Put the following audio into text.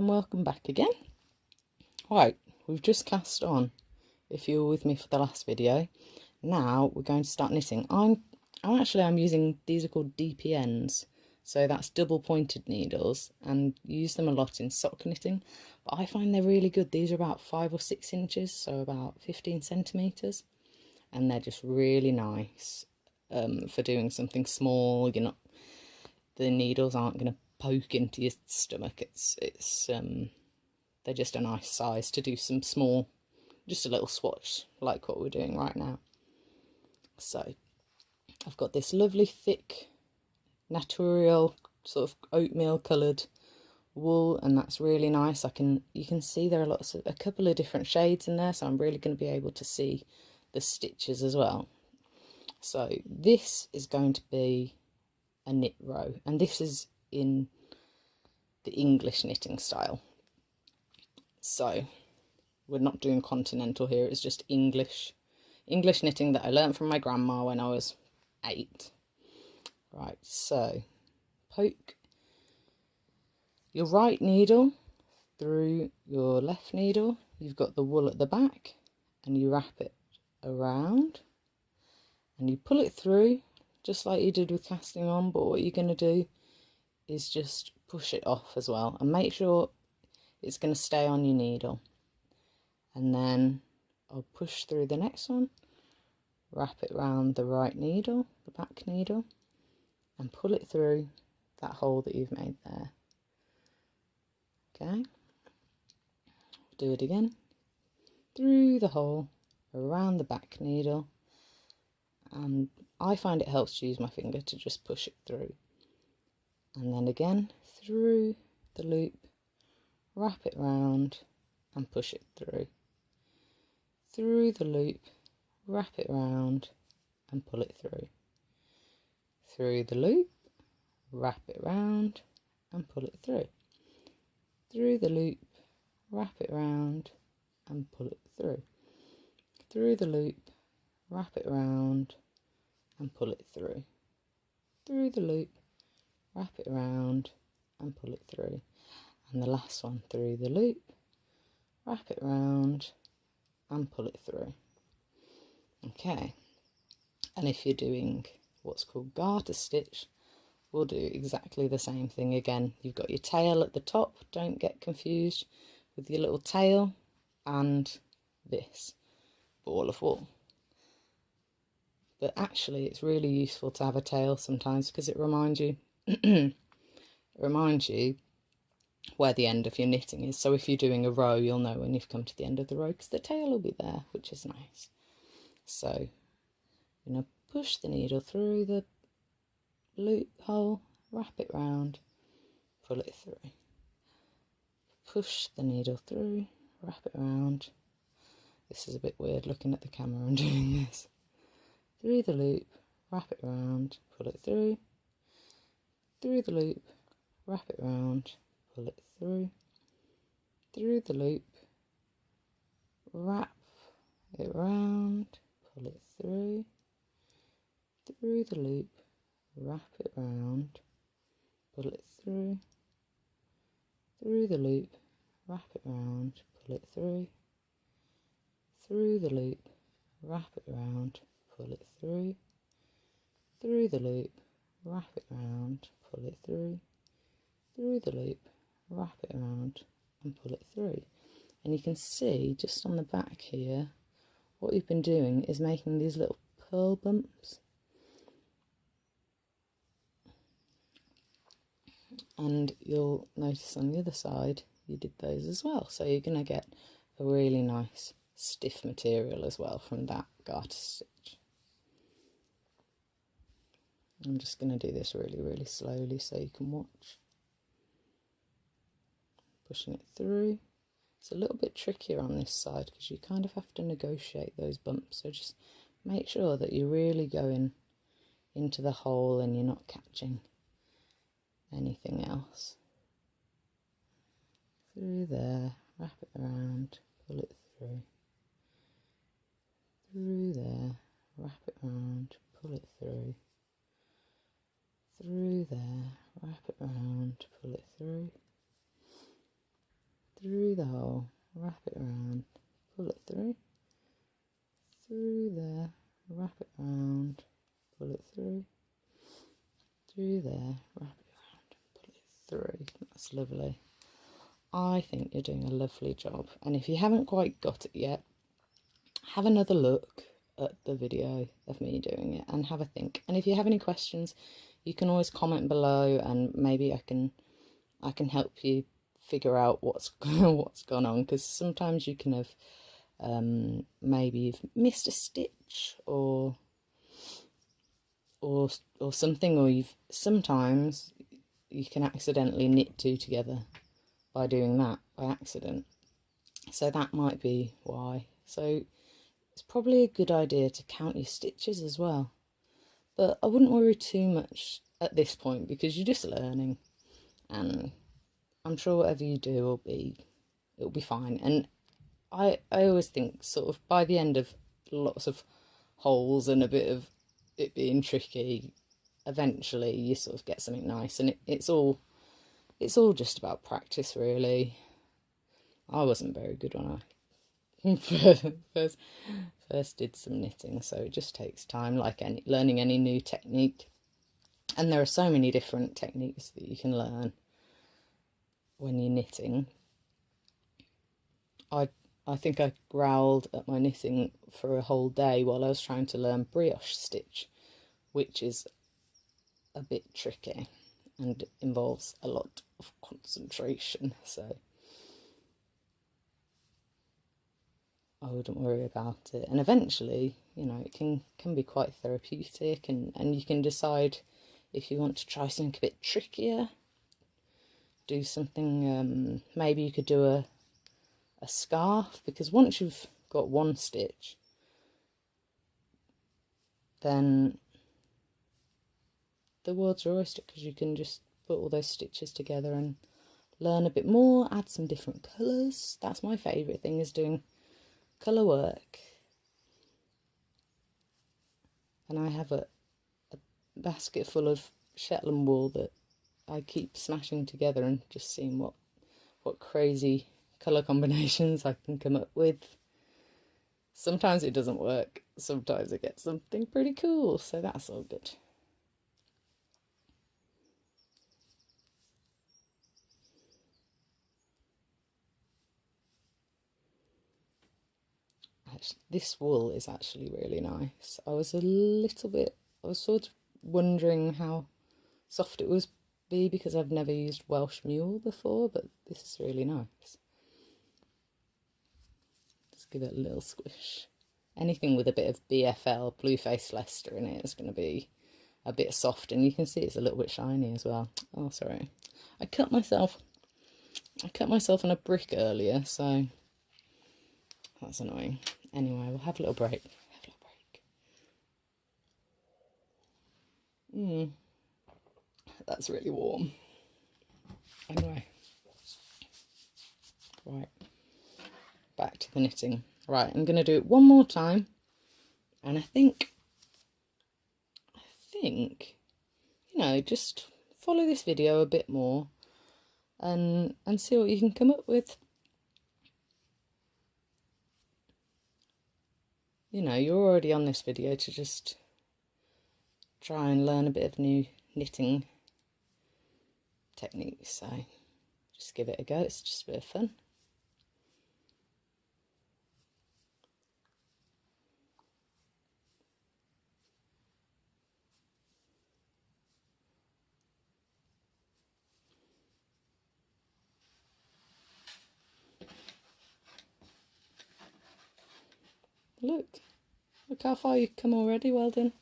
and welcome back again. Right, we've just cast on, if you were with me for the last video. Now we're going to start knitting. I'm using, these are called DPNs, so that's double pointed needles, and use them a lot in sock knitting, but I find they're really good. These are about 5 or 6 inches, so about 15 centimeters, and they're just really nice for doing something small. You're not, the needles aren't going to poke into your stomach. They're just a nice size to do some small, just a little swatch like what we're doing right now. So I've got this lovely thick Naturiol sort of oatmeal coloured wool, and that's really nice. You can see there are a couple of different shades in there, so I'm really going to be able to see the stitches as well. So this is going to be a knit row, and this is in the English knitting style. So we're not doing continental here, it's just English knitting that I learned from my grandma when I was 8. Right, so poke your right needle through your left needle. You've got the wool at the back, and you wrap it around and you pull it through just like you did with casting on, but what you're going to do is just push it off as well, and make sure it's going to stay on your needle. And then I'll push through the next one, wrap it around the right needle, the back needle, and pull it through that hole that you've made there. Okay, do it again, through the hole, around the back needle, and I find it helps to use my finger to just push it through. And then again, through the loop, wrap it round and push it through. Through the loop, wrap it round and pull it through. Through the loop, wrap it round and pull it through. Through the loop, wrap it round and pull it through. Through the loop, wrap it round and pull it through. Through the loop, wrap it round and pull it through. And the last one, through the loop, wrap it round and pull it through. Okay, and if you're doing what's called garter stitch, we'll do exactly the same thing again. You've got your tail at the top, don't get confused with your little tail and this ball of wool. But actually it's really useful to have a tail sometimes, because it reminds you where the end of your knitting is. So if you're doing a row, you'll know when you've come to the end of the row, because the tail will be there, which is nice. So I'm going to push the needle through the loop hole, wrap it round, pull it through. Push the needle through, wrap it round. This is a bit weird looking at the camera and doing this. Through the loop, wrap it round, pull it through. Through the loop, wrap it round, pull it through. Through the loop, wrap it round, pull it through. Through the loop, wrap it round, pull it through. Through the loop, wrap it round, pull it through. Through the loop, wrap it round, pull it through. Through the loop, wrap it round, pull it through. Through the loop, wrap it around and pull it through. And you can see just on the back here, what you've been doing is making these little pearl bumps. And you'll notice on the other side you did those as well, so you're going to get a really nice stiff material as well from that garter stitch. I'm just going to do this really slowly so you can watch. Pushing it through. It's a little bit trickier on this side because you kind of have to negotiate those bumps, so just make sure that you're really going into the hole and you're not catching anything else. Through there, wrap it around, pull it through. Through there, wrap it around, pull it through. Through there, wrap it around, pull it through. the hole, wrap it around, pull it through there, wrap it around, pull it through there, wrap it around, pull it through. That's lovely. I think you're doing a lovely job, and if you haven't quite got it yet, have another look at the video of me doing it and have a think. And if you have any questions, you can always comment below, and maybe I can help you figure out what's gone on, because sometimes you can have maybe you've missed a stitch or something, or sometimes you can accidentally knit two together by doing that by accident, so that might be why. So it's probably a good idea to count your stitches as well, but I wouldn't worry too much at this point because you're just learning, and I'm sure whatever you do it'll be fine. And I always think sort of by the end of lots of holes and a bit of it being tricky, eventually you sort of get something nice, and it's all just about practice, really. I wasn't very good when I first did some knitting, so it just takes time, like learning any new technique. And there are so many different techniques that you can learn when you're knitting. I think I growled at my knitting for a whole day while I was trying to learn brioche stitch, which is a bit tricky and involves a lot of concentration, so I wouldn't worry about it. And eventually, you know, it can be quite therapeutic, and you can decide if you want to try something a bit trickier, do something, maybe you could do a scarf, because once you've got one stitch, then the world's your oyster, because you can just put all those stitches together and learn a bit more, add some different colours. That's my favourite thing, is doing colour work. And I have a basket full of Shetland wool that I keep smashing together and just seeing what crazy colour combinations I can come up with. Sometimes it doesn't work, sometimes I get something pretty cool, so that's all good. This wool is actually really nice. I was sort of wondering how soft it would be because I've never used Welsh Mule before, but this is really nice. Just give it a little squish. Anything with a bit of BFL, Blue-Faced Leicester, in it is going to be a bit soft, and you can see it's a little bit shiny as well. Oh, sorry. I cut myself on a brick earlier, so that's annoying. Anyway, we'll have a little break. That's really warm. Anyway, right, back to the knitting. Right, I'm going to do it one more time, and I think, you know, just follow this video a bit more and see what you can come up with. You know, you're already on this video to just try and learn a bit of new knitting techniques, so just give it a go. It's just a bit of fun. Look how far you've come already. Well done.